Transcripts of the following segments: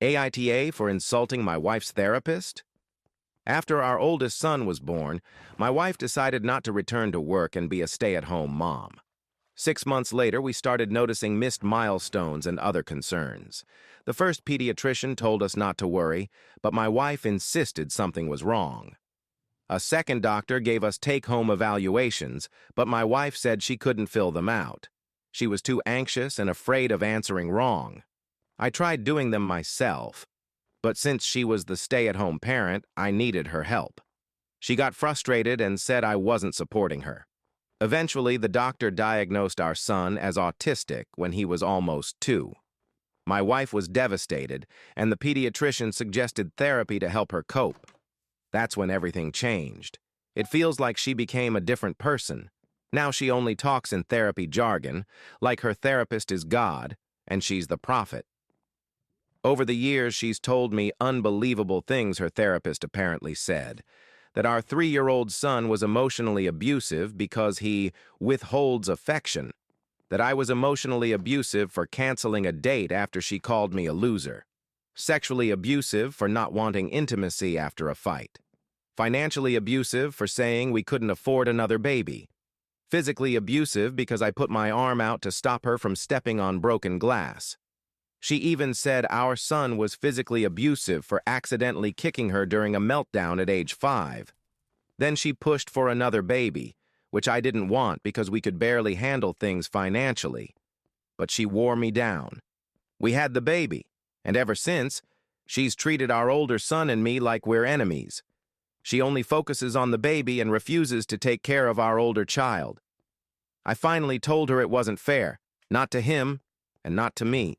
AITA for insulting my wife's therapist? After our oldest son was born, my wife decided not to return to work and be a stay-at-home mom. 6 months later, we started noticing missed milestones and other concerns. The first pediatrician told us not to worry, but my wife insisted something was wrong. A second doctor gave us take-home evaluations, but my wife said she couldn't fill them out. She was too anxious and afraid of answering wrong. I tried doing them myself, but since she was the stay-at-home parent, I needed her help. She got frustrated and said I wasn't supporting her. Eventually, the doctor diagnosed our son as autistic when he was almost 2. My wife was devastated, and the pediatrician suggested therapy to help her cope. That's when everything changed. It feels like she became a different person. Now she only talks in therapy jargon, like her therapist is God, and she's the prophet. Over the years, she's told me unbelievable things her therapist apparently said. That our 3-year-old son was emotionally abusive because he withholds affection. That I was emotionally abusive for canceling a date after she called me a loser. Sexually abusive for not wanting intimacy after a fight. Financially abusive for saying we couldn't afford another baby. Physically abusive because I put my arm out to stop her from stepping on broken glass. She even said our son was physically abusive for accidentally kicking her during a meltdown at age 5. Then she pushed for another baby, which I didn't want because we could barely handle things financially. But she wore me down. We had the baby, and ever since, she's treated our older son and me like we're enemies. She only focuses on the baby and refuses to take care of our older child. I finally told her it wasn't fair, not to him and not to me.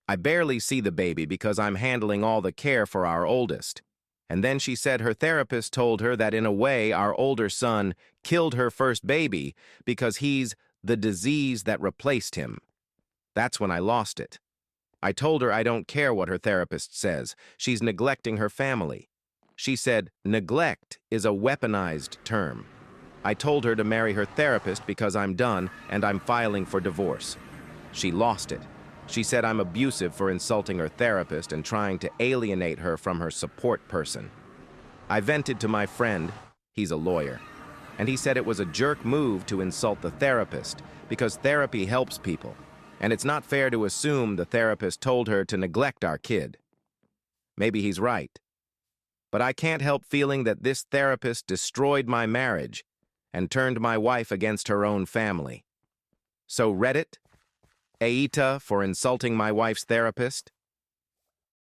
I barely see the baby because I'm handling all the care for our oldest. And then she said her therapist told her that in a way our older son killed her first baby because he's the disease that replaced him. That's when I lost it. I told her I don't care what her therapist says. She's neglecting her family. She said neglect is a weaponized term. I told her to marry her therapist because I'm done and I'm filing for divorce. She lost it. She said I'm abusive for insulting her therapist and trying to alienate her from her support person. I vented to my friend, he's a lawyer, and he said it was a jerk move to insult the therapist because therapy helps people, and it's not fair to assume the therapist told her to neglect our kid. Maybe he's right, but I can't help feeling that this therapist destroyed my marriage and turned my wife against her own family. So Reddit, AITA for insulting my wife's therapist?